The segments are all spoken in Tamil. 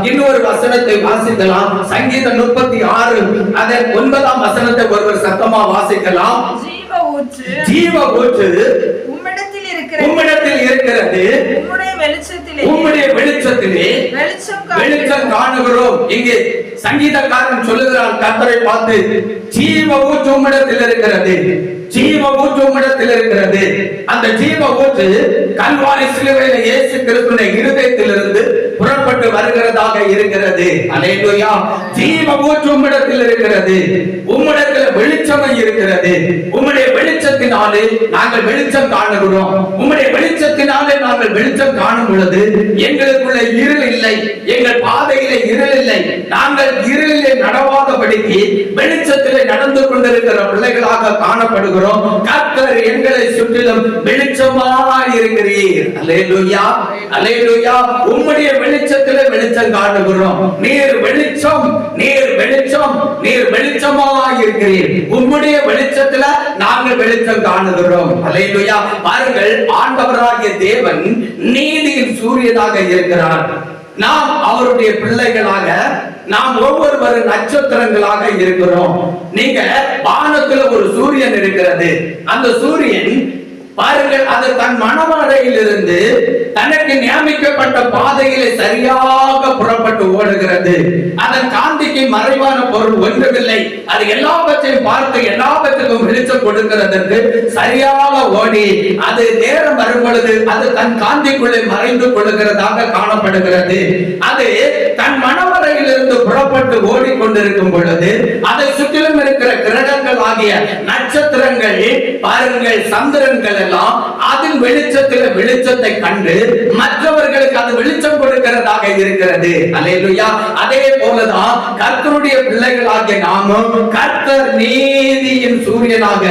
இன்னொரு வசனத்தை வாசிக்கலாம். சங்கீதம் 36 அதன் 9ஆம் வசனத்தை ஒருவர் சத்தமா வாசிக்கலாம். ஜீவ ஊற்று உம்மிடத்தில் இருக்கிறது, உம்முடைய வெளிச்சத்திலே வெளிச்சம் காணுகிறோம். இங்கே சங்கீதக்காரன் சொல்லுகிறான் கர்த்தரை பார்த்து, ஜீவ ஊற்று உம்மிடத்தில் இருக்கிறது, ஜீவ ஊற்று உம்மிடத்தில் இருக்கிறது. அந்த ஜீவ ஊற்று கல்வாரி சிலுவையில இயேசு கிறிஸ்துவின் இருதயத்திலிருந்து புறப்பட்டு வருகிறதாக இருக்கிறது. அல்லேலூயா. ஜீவ ஊற்று உம்மிடத்தில் இருக்கிறது, உம்மிடத்தில் வெளிச்சம் இருக்கிறது. உம்முடைய வெளிச்சத்தினாலே நாங்கள் வெளிச்சம் காணுகிறோம். உம்முடைய வெளிச்சத்தினாலே நாங்கள் வெளிச்சம் காணும் பொழுது எங்களுக்குள்ள இருள் இல்லை, எங்கள் பாதையிலே இருள் இல்லை. நாங்கள் இருளிலே நடவாதபடிக்கு வெளிச்சத்திலே நடந்து கொண்டிருக்கிற பிள்ளைகளாக காணப்படுகிறோம். கர்த்தர் எங்களை சுற்றிலும் வெளிச்சமாய் இருக்கிறீர். அல்லேலூயா, அல்லேலூயா. உம்முடைய வெளிச்சத்திலே வெளிச்சம் காணுகிறோம். நீர் வெளிச்சம், நீர் வெளிச்சம், நீர் வெளிச்சமாய் இருக்கிறீர். உம்முடைய வெளிச்சத்தில நாங்கள் வெளிச்சம் காணுகிறோம். அல்லேலூயா. பாருங்கள், ஆண்டவராகிய தேவன் நீதியின் சூரியனாக இருக்கிறார். நாம் அவருடைய பிள்ளைகளாக, நாம் ஒவ்வொருவரும் நட்சத்திரங்களாக இருக்கிறோம். நீங்க வானத்துல ஒரு சூரியன் இருக்கிறது. அந்த சூரியன் பாருங்கள், அது தன் மணவறையில் இருந்து தனக்கு நியமிக்கப்பட்ட பாதையிலே சரியாக புறப்பட்டு ஓடுகிறது. அதன் காந்திக்கு மறைவான பொருள் ஒன்றுமில்லை. அது எல்லாவற்றையும் பார்த்து எல்லாவற்றுக்கும் வெளிச்சம் கொடுக்கிறதற்கு சரியாக ஓடி அது நேரம் வரும் பொழுது அது தன் காந்திக்குள்ளே மறைந்து கொள்கிறதாக காணப்படுகிறது. அது தன் மணவறையில் இருந்து புறப்பட்டு ஓடிக்கொண்டிருக்கும் பொழுது அதை சுற்றிலும் இருக்கிற கிரகங்கள் ஆகிய நட்சத்திரங்கள் பாருங்கள், சந்திரன்கள் எல்லாம் அதன் வெளிச்சத்தில் வெளிச்சத்தை கண்டு மற்றவர்களுக்கு அது வெளிச்சம் கொடுக்கிறதாக இருக்கிறது. அல்லேலூயா. அதே போலதான் கர்த்தருடைய பிள்ளைகளாகிய நாமும் கர்த்தர் நீதியின் சூரியனாக,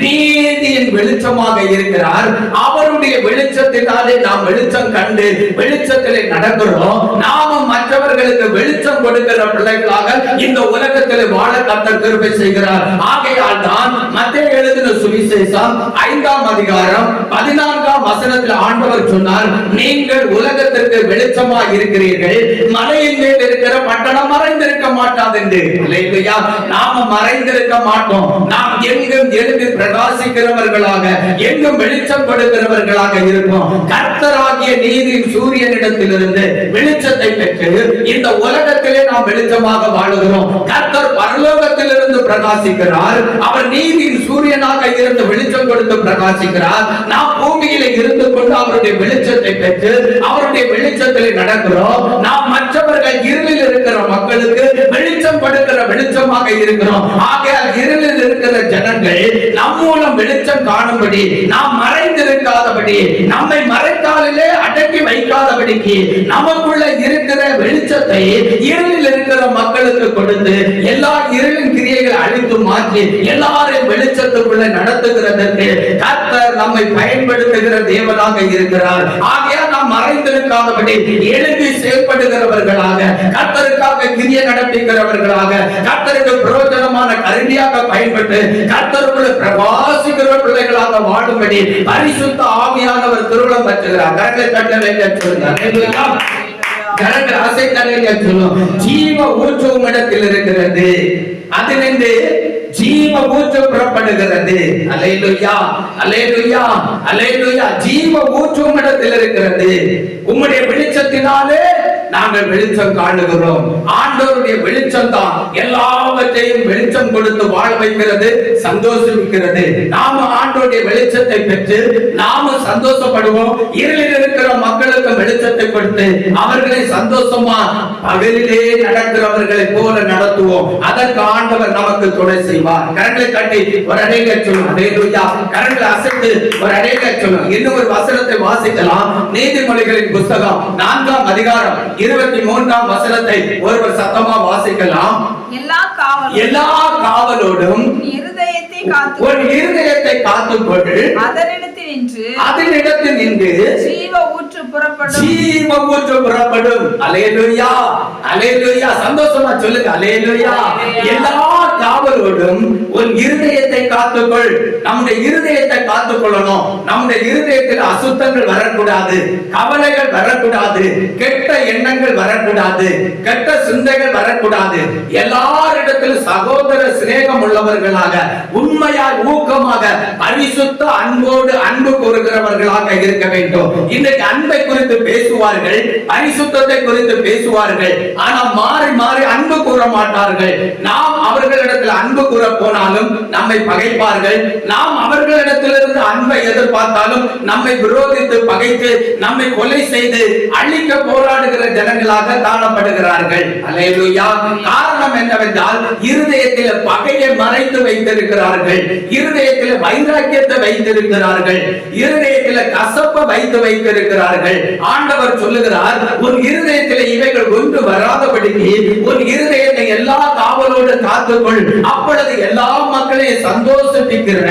நீதியின் வெளிச்சமாக இருக்கிறார். அவருடைய வெளிச்சத்தினாலே நாம் வெளிச்சம் கண்டு வெளிச்சத்திலே நடக்கிறோம். நாமும் மற்றவர்களுக்கு வெளிச்சம் கொடுக்கிற பிள்ளைகளாக இந்த உலகத்தில் வாழ கர்த்தர் கிருபை செய்கிறார். ஆகையால் தான் மத்தேயு எழுதின சுவிசேஷம் 5ஆம் அதிகாரம் 14ஆம் வசனத்தில் ஆண்டவர் சொன்னார், நீங்கள் உலகத்திற்கு வெளிச்சமாக இருக்கிறீர்கள், மலையின் மேல் இருக்கிற பட்டணம் மறைந்திருக்க மாட்டாது என்று. அல்லேலூயா. நாம மறைந்திருக்க மாட்டோம். நாம் எங்கும் எழுந்து பிரகாசிக்கிறவர்களாக, எங்கும் வெளிச்சம் கொடுக்கிறவர்களாக இருப்போம். கர்த்தராகிய நீதியின் சூரியனிடத்திலிருந்து வெளிச்சத்தை பெற்று இந்த உலகத்திலே நாம் வெளிச்சமாக வாழுகிறோம். கர்த்தர் பரலோகத்திலிருந்து பிரகாசிக்கிறார். அவர் நீதியின் சூரியனாக இருந்து வெளிச்சம் கொடுத்து பிரகாசிக்கிறார். நாம் பூமியிலே இருந்து கொண்டு அவருடைய வெளிச்சத்தை பெற்று அவருடைய வெளிச்சத்தில் நடக்கிறோம். நாம் மற்றவர்கள் இருளில் இருக்கிற மக்களுக்கு வெளிச்சம் கொடுக்கிற வெளிச்சமாக இருக்கிறோம். ஆகையால் இருளில் இருக்கிற ஜனங்கள் நம் மூலம் வெளிச்சம் காணும்படி, நாம் மறைந்திருக்காதபடி, நம்மை மறைக்காலிலே அடக்கி வைக்காதபடிக்கு நமக்குள்ள இருக்கிற வெளிச்சத்தை இருளில் இருக்கிற மக்களுக்கு கொடுத்து எல்லா இருளின் கிரியைகளை அழித்து மாற்றி எல்லாரையும் வெளிச்சத்துக்குள்ள நடத்துகிறதற்கு கர்த்தர் நம்மை பயன்படுத்துகிற தேவனாக இருக்கிறார். ஆகையால் நாம் மறைந்திருக்காதபடி எழுதி செயல்படுகிறவர்களாக, கர்த்தருக்காக கிரியை நடப்பிக்கிறவர்களாக, கர்த்தருக்கு பிரயோஜனமான கருவியாக பயன்பட்டு கர்த்தருக்குள்ள பிரகாசிக்கிற பிள்ளைகளாக வாழும்படி பரிசுத்த ஆவியானவர் திருவுளம் பெற்றுகிறார். கரங்களை தட்ட வேண்டும் சொல்லுங்க. கரங்கள் ஆசை தரையில சொல்லும். ஜீவ ஊற்று உம்மிடத்தில் இருக்கிறது, அதிலிருந்து ஜீவ ஊற்று புறப்படுகிறது. அல்லேலூயா, அல்லேலூயா, அல்லேலூயா. ஜீவ ஊற்று உம்மிடத்தில் இருக்கிறது. உம்முடைய வெளிச்சத்தினாலே நாங்கள் வெளிச்சம் காணுகிறோம். ஆண்டவருடைய வெளிச்சம் தான் எல்லாவற்றையும் வெளிச்சம் கொடுத்து வாழ வைக்கிறது, சந்தோஷிக்கிறது. நாம ஆண்டவருடைய வெளிச்சத்தை பெற்று நாம சந்தோஷப்படுவோம். இருளில் இருக்கிற மக்களுக்கு வெளிச்சத்தை கொடுத்து அவர்களை சந்தோஷமா பகலிலே நடக்கிறவர்களை போல நடத்துவோம். அதற்கு ஆண்டவர் நமக்கு துணை செய்வார். கரங்களை கட்டி ஒரு அடைக்க சொல்லும். அல்லேலூயா. கரங்களை அசைத்து ஒரு அடைக்க சொல்லும். இன்னும் ஒரு வசனத்தை வாசிக்கலாம். நீதிமொழிகளின் புத்தகம் 4ஆம் அதிகாரம் 23ஆம் வசனத்தை ஒருவர் சத்தமா வாசிக்கலாம். எல்லா காவலோடும் ஒரு இருதயத்தை காத்துக்கொண்டு அதனிடத்தில் நின்று ஜீவ ஊற்று புறப்படும். அல்லேலூயா, அல்லேலூயா. சந்தோஷமா சொல்லுங்க அல்லேலூயா. எல்லா காவலோடும் உன் இருதயத்தை காத்துக்கொள். நம்முடைய இருதயத்தை காத்துக்கொள்ளணும். நம்முடைய இருதயத்தில் அசுத்தங்கள் வரக்கூடாது, கவலைகள் வரக்கூடாது, கெட்ட எண்ணங்கள் வரக்கூடாது, கெட்ட சிந்தைகள் வரக்கூடாது. எல்லாரிடத்திலும் சகோதர சிநேகம் உள்ளவர்களாக, உண்மையாய் ஊக்கமாக, பரிசுத்த அன்போடு அன்பு கூறுகிறவர்களாக இருக்க வேண்டும். இன்றைக்கு அன்பை குறித்து பேசுவார்கள், பரிசுத்தத்தை குறித்து பேசுவார்கள், ஆனால் மாறி மாறி அன்பு கூற மாட்டார்கள். நாம் அவர்களிடத்தில் அன்பு கூற போனாலும் நம்மை பகைப்பார்கள். நாம் அவர்களிடத்திலிருந்து அன்பை எதிர்பார்த்தாலும் நம்மை விரோதித்து பகைத்து நம்மை கொலை செய்து அழிக்க போராடுகிற ஜனங்களாக காணப்படுகிறார்கள். அல்லேலூயா. காரணம் என்னவென்றால் இருதயத்தில் பகையை மறைத்து வைத்திருக்கிறார்கள், இருதயத்தில் வைராக்கியத்தை வைத்திருக்கிறார்கள், இருதயத்தில் கசப்பை வைத்து வைத்திருக்கிறார்கள். ஆண்டவர் சொல்லுகிறார், உன் இருதயத்தில் இவைகள் ஒன்று வராதபடிக்கு உன் இருதயத்தை எல்லா காவலோடு காத்துக்கொள். அப்பொழுது எல்லா மக்களையும் சந்தோஷிப்பிக்கிற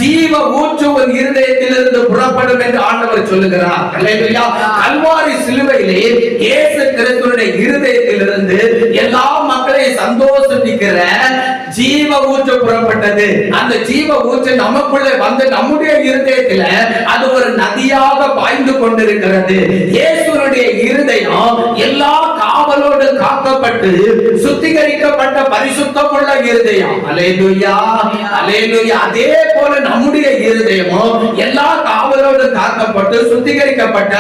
ஜீவ ஊற்று உன் இருதயத்திலிருந்து புறப்படும் என்று ஆண்டவர் சொல்லுகிறார். அல்லேலூயா. கல்வாரி சிலுவையிலே இயேசு கிறிஸ்துவின் இருதயத்திலிருந்து எல்லா மக்களையும் சந்தோஷிப்பிக்கிற ஜீவ ஊற்று புறப்பட்டது. அந்த ஜீவ ஊற்று நமக்குள்ளே வந்து நம்முடைய இருதயத்தில் அது ஒரு நதியாக பாய்ந்து கொண்டிருக்கிறது. இயேசுவுடைய இருதயம் எல்லா காவலோடு காக்கப்பட்டு சுத்திகரிக்கப்பட்ட பரிசுத்தமுள்ள இருதயம். அல்லேலூயா, அல்லேலூயா. அதே போல நம்முடைய இருதயமும் எல்லா காவலோடு காக்கப்பட்டு சுத்திகரிக்கப்பட்ட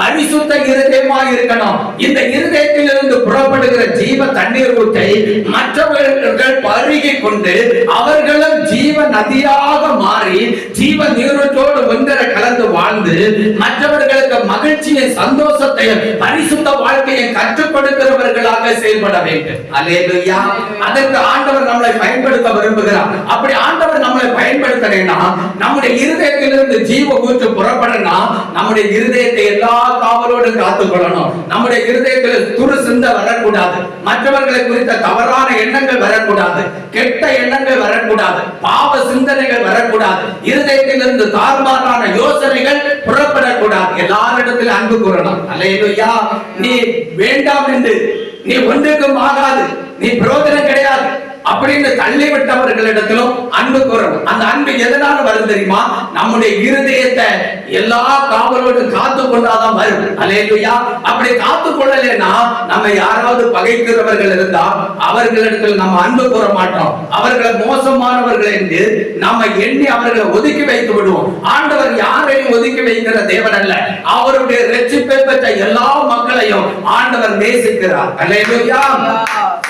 பரிசுத்த இருதயமாக இருக்கணும். இந்த இருதயத்திலிருந்து புறப்படுகிற ஜீவ தண்ணீர் ஊற்றை மற்றவர்கள் பருகி கொண்டு அவர்களும் ஜீவ நதியாக மாறி ஜீவ நீரூற்றோடு ஒன்றரை கலந்து வாழ்ந்து மற்றவர்களுக்கு மகிழ்ச்சியை, சந்தோஷத்தை, பரிசுத்த வாழ்க்கையை கற்றுக் கொடுக்கிறவர்களாக செயல்பட வேண்டும். அல்லேலூயா. அதற்கு ஆண்டவர் நம்மளை பயன்படுத்த விரும்புகிறார். அப்படி ஆண்டவர் நம்மளை பயன்படுத்தலைன்னா, நம்முடைய இருதயத்திலிருந்து ஜீவ ஊற்று புறப்படனா, நம்முடைய இருதயத்தை எல்லா காவலோடு காத்துக்கொள்ளணும். நம்முடைய இருதயத்தில் துரு சிந்த வரக்கூடாது, மற்றவர்களை குறித்த தவறான எண்ணங்கள் வரக்கூடாது, கெட்ட எண்ணங்கள் வரக்கூடாது, பாவ சிந்தனைகள் வரக்கூடாது, இருதயத்திலிருந்து தாறுமாறான யோசனைகள் புறப்படக்கூடாது. எல்லாரிடத்திலும் அன்பு கூறணும். அல்லேலூயா. நீ வேண்டாம் என்று, நீ ஒன்றுக்கும் ஆகாது, நீ பிரயோஜனம் கிடையாது அப்படின்னு தள்ளிவிட்டவர்களிடத்திலும் அன்பு கூறணும். அந்த அன்பு எதனால வரும் தெரியுமா? நம்முடைய இருதயத்தை எல்லா காவலோடு காத்து கொண்டாதான் வரும். அல்லேலூயா. அப்படி காத்து கொள்ளலைன்னா, நம்ம யாராவது பகைக்கிறவர்கள் இருந்தா அவர்களிடத்தில் நம்ம அன்பு கூற மாட்டோம். அவர்களை மோசமானவர்கள் என்று நம்ம எண்ணி அவர்களை ஒதுக்கி வைத்து விடுவோம். ஆண்டவர் யாரையும் ஒதுக்கி வைக்கிற தேவன் அல்ல. அவருடைய இரட்சிப்பை பெற்ற எல்லா மக்களையும் ஆண்டவர் நேசிக்கிறார். அல்லேலூயா.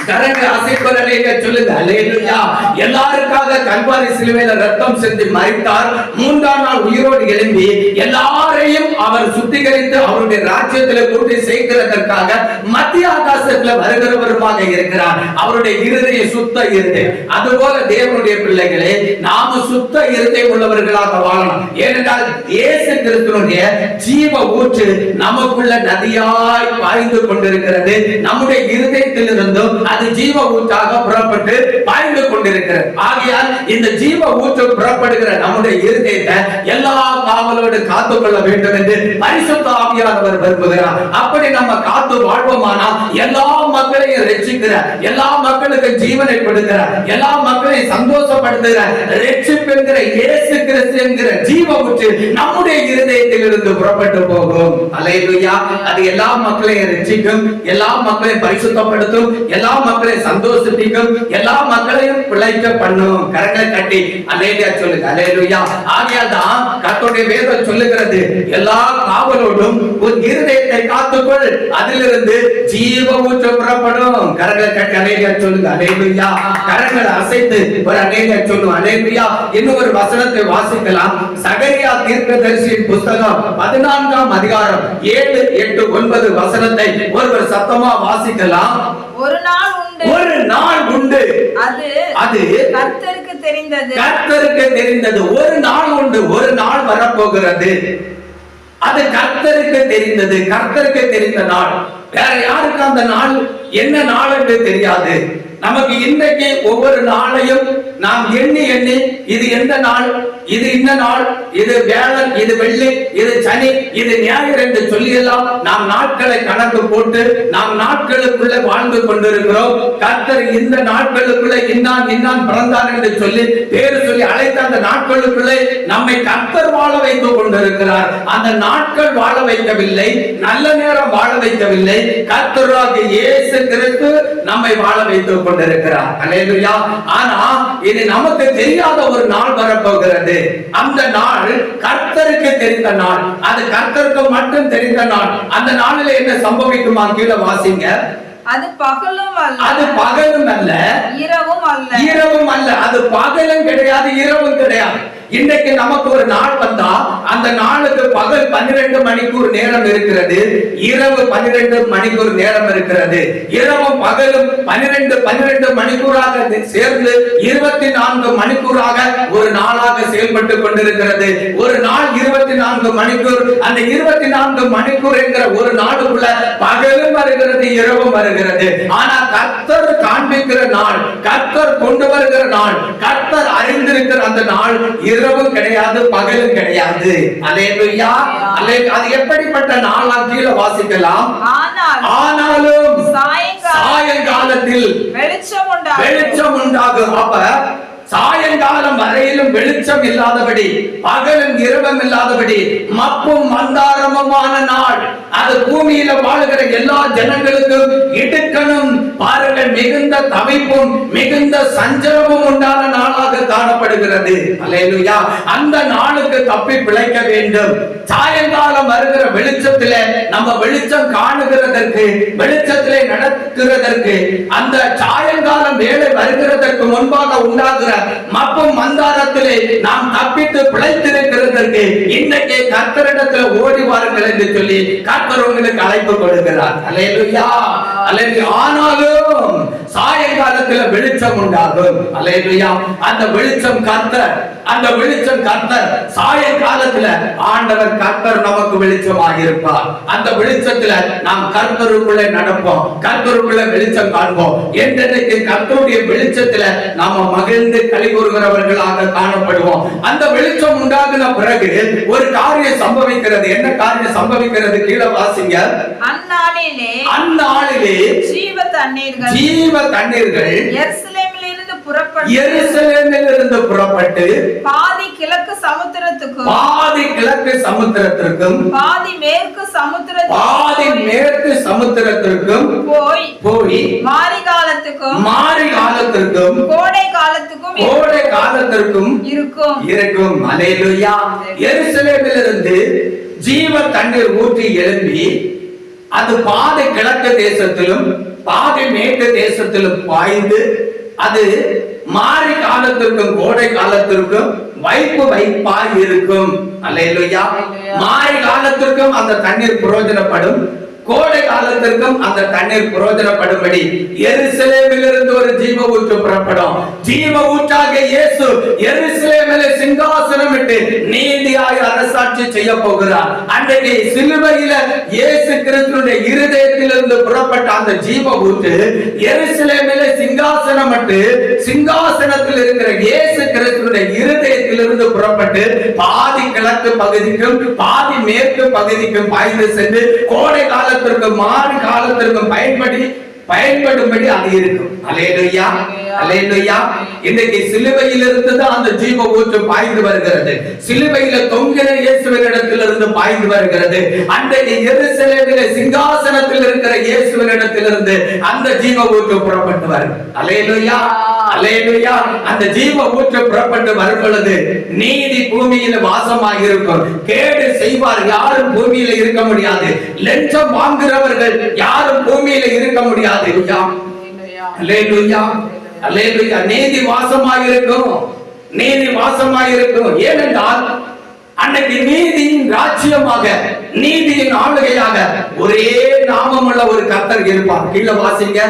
கரங்களை அசைப்பவர்களே சொல்லுங்க அல்லேலூயா. எல்லாருக்காக கல்வாரி சிலுவையில ரத்தம் சிந்தி மரித்தார். மூன்றாம் நாள் உயிரோடு எழும்பி எல்லாரையும் அவர் சுத்திகரித்து அவருடைய ராஜ்யத்தில் கூட்டி சேர்க்கிறதற்காக மத்திய ஆகாசத்தில் வருகிறவருமாக இருக்கிறார். அவருடைய இருதயம் சுத்த இருதயம். அதுபோல தேவனுடைய பிள்ளைகளே, நாம சுத்த இருதயம் உள்ளவர்களாக வாழணும். ஏனென்றால் இயேசு கிறிஸ்துவினுடைய ஜீவ ஊற்று நமக்குள்ள நதியாய் பாய்ந்து கொண்டிருக்கிறது. நம்முடைய இருதயத்தில் இருந்தும் அது ஜீவ ஊற்றாக புறப்பட்டு பாய்ந்து கொண்டிருக்கிறது. ஆகையால் இந்த ஜீவ ஊற்று புறப்படுகிற நம்முடைய இருதயத்தை எல்லா காவலோடு காத்துக்கொள்ள வேண்டும் என்று பரிசுத்த ஆவியானவர் விரும்புகிறார். அப்படி நம்ம காத்து வாழ்வோமானால் எல்லா மக்களையும் ரட்சிக்கிற, எல்லா மக்களுக்கு ஜீவனை கொடுக்கிற, எல்லா மக்களையும் சந்தோஷப்படுத்துகிற ரட்சிப்பு என்கிற இயேசு கிறிஸ்து என்கிற ஜீவ ஊற்று நம்முடைய இருதயத்தில் இருந்து புறப்பட்டு போகும். அல்லேலூயா. அது எல்லா மக்களையும் ரட்சிக்கும், எல்லா மக்களையும் பரிசுத்தப்படுத்தும், எல்லா மக்களையும் சந்தோஷிக்கும், எல்லா மக்களையும் பிழைக்க பண்ணும். கரங்களை கட்டி அல்லேலூயா சொல்லுங்க. அல்லேலூயா. ஆகையால் தான் கர்த்தருடைய வேதம் சொல்லுகிறது, எல்லா காவலோடும் உன் இருதயத்தை காத்துக்கொள், அதிலிருந்து ஜீவ ஊற்று புறப்படும். கரங்களை கட்டி அல்லேலூயா சொல்லுங்க. அல்லேலூயா. கரங்களை அசைத்து ஒரு அல்லேலூயா சொல்லுங்க. அல்லேலூயா. இன்னும் ஒரு வசனத்தை வாசிக்கலாம். சகரியா தீர்க்கதரிசியின் புத்தகம் 14ஆம் அதிகாரம் 7, 8, 9 வசனத்தை ஒருவர் சத்தமா வாசிக்கலாம். ஒரு நாள் உண்டு, ஒரு நாள் உண்டு, அது கர்த்தருக்கு தெரிந்தது, கர்த்தருக்கு தெரிந்தது. ஒரு நாள் உண்டு, ஒரு நாள் வரப்போகிறது. அது கர்த்தருக்கு தெரிந்தது, கர்த்தருக்கு தெரிந்த நாள். வேற யாருக்கு அந்த நாள் என்ன நாள் என்று தெரியாது. நமக்கு இன்றைக்கு ஒவ்வொரு நாளையும் நாம் எண்ணி எண்ணி இது எந்த நாள், இது இந்த நாள், இது வியாழன், இது வெள்ளி, இது சனி, இது ஞாயிறு என்று சொல்லி எல்லாம் நாம் நாட்களை கணக்கு போட்டு நாம் நாட்களுக்குள்ள வாழ்ந்து கொண்டிருக்கிறோம். கர்த்தர் இந்த நாட்களுக்குள்ள இன்னான் பிறந்தான் என்று சொல்லி பேரு சொல்லி அழைத்த அந்த நாட்களுக்குள்ளே நம்மை கர்த்தர் வாழ வைத்துக் கொண்டிருக்கிறார். அந்த நாட்கள் வாழ வைக்கவில்லை, நல்ல நேரம் வாழ வைக்கவில்லை, கர்த்தராகிய இயேசு கிறிஸ்து நம்மை வாழ வைத்துக் கொண்டிருக்கிறார். அல்லேலூயா. ஆனா இது நமக்கு தெரியாத ஒரு நாள் வரப்போகிறது. அந்த நாள் கர்த்தருக்கு தெரிந்த நாள், அது கர்த்தருக்கு மட்டும் தெரிந்த நாள். அந்த நாளில் என்ன சம்பவிக்குமா? கீழே வாசிங்க. அது பகலும் அல்ல, அது பகலும் அல்ல, இரவும் அல்ல, இரவும் அல்ல. அது பகலும் கிடையாது, இரவும் கிடையாது. இன்னைக்கு நமக்கு ஒரு நாள் வந்தா அந்த நாளுக்கு பகல் 12 மணிக்கூர் நேரம் இருக்கிறது, இரவு 12 மணிக்கூர் நேரம் இருக்கிறது. இரவும் பகலும் 12 மணிக்கூறாக சேர்ந்து 24 மணிக்கூறாக ஒரு நாளாக செயல்பட்டு கொண்டிருக்கிறது. ஒரு நாள் 24 மணிக்கூர். அந்த 24 மணிக்கூர் என்கிற ஒரு நாளுக்குள்ள பகலும் வருகிறது, இரவும் வருகிறது. ஆனா கர்த்தர் காண்பிக்கிற நாள், கர்த்தர் கொண்டு வருகிற நாள், கர்த்தர் அறிந்திருக்கிற அந்த நாள் இரவும் கிடையாது, பகலும் கிடையாது. அல்லேலூயா. அது எப்படிப்பட்ட நாளா? கீழே வாசிக்கலாம். ஆனாலும் சாயங்காலத்தில் வெளிச்சம் உண்டாகும். அப்ப சாயங்காலம் வரையிலும் வெளிச்சம் இல்லாதபடி, பகலும் இரவும் இல்லாதபடி, மப்பும் மந்தாரமுமான நாள். அது பூமியில வாழுகிற எல்லா ஜனங்களுக்கும் இடுக்கணும் பாருங்கள், மிகுந்த தவிப்பும் மிகுந்த சஞ்சலமும் உண்டான நாளாக காணப்படுகிறது. அல்லேலூயா. அந்த நாளுக்கு தப்பி பிழைக்க வேண்டும். சாயங்காலம் வருகிற வெளிச்சத்தில நம்ம வெளிச்சம் காணுகிறதற்கு, வெளிச்சத்திலே நடக்கிறதற்கு, அந்த சாயங்காலம் வேலை வருகிறதற்கு முன்பாக உண்டாகிற மப்பும் மந்தாரத்திலே நாம் தப்பித்து பிழைத்திருக்கிறதற்கு இன்னைக்கு கர்த்தரிடத்தில் ஓடி வாருங்கள் என்று சொல்லி கர்த்தர் உங்களுக்கு அழைப்பு கொடுக்கிறார். அல்லேலூயா. அல்லேலூயா. ஆனாலும் சாயங்காலத்தில் வெளிச்சம் உண்டாகும். அல்லேலூயா. அந்த வெளிச்சம் கர்த்தர், அந்த வெளிச்சம் கர்த்தர். சாயங்காலத்தில் ஆண்டவர் கர்த்தர் நமக்கு வெளிச்சமாக இருப்பார். அந்த வெளிச்சத்தில் நாம் கர்த்தருக்குள்ளே நடப்போம், கர்த்தருக்குள்ளே வெளிச்சம் காண்போம். என்றைக்கு கர்த்தருடைய வெளிச்சத்தில் நாம மகிழ்ந்து களி கூறுகிறவர்களாக காணப்படுவோம். அந்த வெளிச்சம் உண்டாகின பிறகு ஒரு காரியம் சம்பவிக்கிறது. என்ன காரியம் சம்பவிக்கிறது? கீழே வாசிங்க. அந்நாளிலே ஜீவ தண்ணீர்கள் எருசலேமிலிருந்து புறப்பட்டு பாதி கிழக்கு சமுத்திரத்திற்கும் பாதி மேற்கு சமுத்திரத்திற்கும் போய் மாரி காலத்திற்கும் கோடை காலத்திற்கும் இருக்கும். அல்லேலூயா. எருசலேமிலிருந்து ஜீவ தண்ணீர் ஊற்றி எழும்பி அது பாதி கிழக்கு தேசத்திலும் பாதி மேற்கு தேசத்திலும் பாய்ந்து அது மாரி காலத்திற்கும் கோடை காலத்திற்கும் வைப்பாய் இருக்கும். அல்லேலூயா. மாரி காலத்திற்கும் அந்த தண்ணீர் பிரயோஜனப்படும், கோடை காலத்திற்கும் அந்த தண்ணீர் பிரயோஜனப்படும்படி எருசலேமிலிருந்து ஒரு ஜீவ ஊற்று புறப்படும். ஜீவ ஊற்றாக இயேசு எருசலேமிலே சிங்காசனமிட்டு நீதியாய் அரசாட்சி செய்ய போகிறார். அன்றைக்கு சிலுவையில இயேசு கிறிஸ்துவினுடைய இருதயத்திலிருந்து புறப்பட்ட அந்த ஜீவ ஊற்று எருசலேமிலே சிங்காசனமிட்டு சிங்காசனத்தில் இருக்கிற இயேசு கிறிஸ்துவினுடைய இருதயத்திலிருந்து புறப்பட்டு பாதி கிழக்கு பகுதிக்கும் பாதி மேற்கு பகுதிக்கும் பாய்ந்து சென்று கோடை காலத்திற்கும் மாரி காலத்திற்கும் பயன்படும்படி அது இருக்கும். அல்லேலூயா. அல்லேலூயா. இன்னைக்கு சிலுவையிலிருந்து தான் அந்த ஜீவ ஊற்று பாய்ந்து வருகிறது. சிலுவையில தொங்கின இயேசுவின் இடத்திலிருந்து பாய்ந்து வருகிறது. அன்றைக்கு எருசலேமிலே சிங்காசனத்தில் இருக்கிற இயேசுவின் இடத்திலிருந்து அந்த ஜீவ ஊற்று புறப்பட்டு வரும். அல்லேலூயா. அல்லேலூயா. அந்த ஜீவ ஊற்று புறப்பட்டு வரும் பொழுது நீதி பூமியில வாசமாக இருக்கும். கேடு செய்வார் யாரும் பூமியில இருக்க முடியாது. லஞ்சம் வாங்குறவர்கள் யாரும் பூமியில இருக்க முடியாது. அல்லேலூயா. அல்லேலூயா. நீதி வாசமாக இருக்கும், நீதி வாசமாக இருக்கும். ஏனென்றால் அன்னைக்கு நீதியின் ராஜ்யமாக, நீதியின் ஆளுகையாக ஒரே நாமமுள்ள ஒரு கர்த்தர் இருப்பார். கீழே வாசிங்க.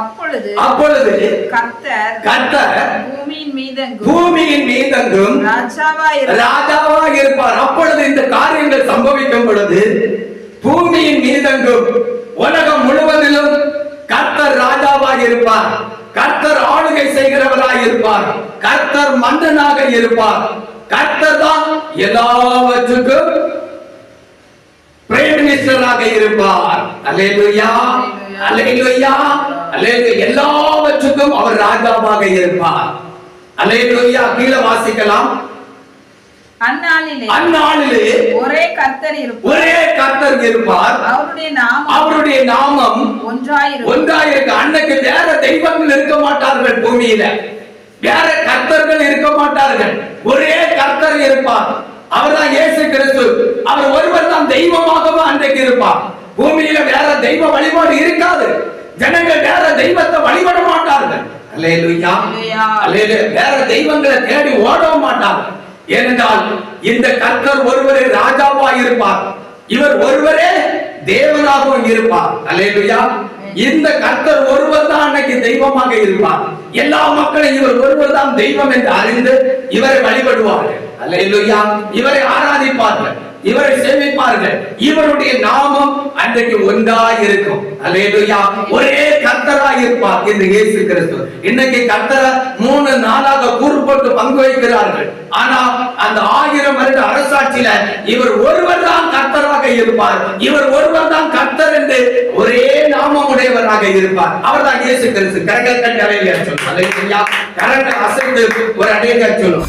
அப்பொழுது கர்த்தர் பூமியின் மீதெங்கும் ராஜாவாக இருப்பார். அப்பொழுது இந்த காரியங்கள் சம்பவிக்கும் பொழுது பூமியின் மீதெங்கும் உலகம் முழுவதிலும் கர்த்தர் ராஜாவாக இருப்பார். கர்த்தர் ஆளுகை செய்கிறவராய் இருப்பார். கர்த்தர் மன்னனாக இருப்பார். கர்த்தர் தான் எல்லாவற்றுக்கும் பிரைம் மினிஸ்டராக இருப்பார். அல்லேலூயா, அல்லேலூயா, அல்லேலூயா. எல்லாவற்றுக்கும் அவர் ராஜாவாக இருப்பார். அல்லேலூயா. கீழே வாசிக்கலாம். அந்நாளிலே ஒரே கர்த்தர் இருப்பார். அவருடைய நாமம் ஒன்றாயிருக்கு. அன்னைக்கு வேற தெய்வங்கள் இருக்க மாட்டார்கள். பூமியில வேற கர்த்தர்கள் இருக்க மாட்டார்கள். ஒரே கர்த்தர் இருப்பார். அவர்தான் இயேசு கிறிஸ்து. அவர் ஒருவர் தான் தெய்வமாகவும் அன்றைக்கு இருப்பார். பூமியில வேற தெய்வ வழிபாடு இருக்காது. ஜனங்கள் வேற தெய்வத்தை வழிபட மாட்டார்கள். அல்லேலூயா, அல்லேலூயா. வேற தெய்வங்களை தேடி ஓடவும் மாட்டார்கள். ஏனென்றால் இந்த கர்த்தர் ஒருவரே ராஜாவாக இருப்பார். இவர் ஒருவரே தேவனாகவும் இருப்பார். அல்லேலூயா. இந்த கர்த்தர் ஒருவர் தான் அன்னைக்கு தெய்வமாக இருப்பார். எல்லா மக்களும் இவர் ஒருவர் தான் தெய்வம் என்று அறிந்து இவரை வழிபடுவார்கள். அல்லேலூயா. இவரை ஆராதிப்பார்கள், இவரை சேவிப்பார்கள். இவருடைய நாமம் அன்றைக்கு ஒன்றாய் இருக்கும். அல்லேலூயா. ஒரே கர்த்தராய் இருப்பார் இந்த இயேசு கிறிஸ்து. இன்னைக்கு கர்த்தரை 3 நாளாக கூறு போட்டு பங்கு வைக்கிறார்கள். ஆனா அந்த 1000 வருட அரசாட்சியில இவர் ஒருவர் தான் கர்த்தராக இருப்பார். இவர் ஒருவர் தான் கர்த்தர் என்று ஒரே நாமம் உடையவராக இருப்பார். அவர் தான் இயேசு கிறிஸ்து. கரங்கள் கட்டி அலையில சொல்லும். அல்லேலூயா. கரங்கள் அசைந்து ஒரு அடையாக சொல்லும்.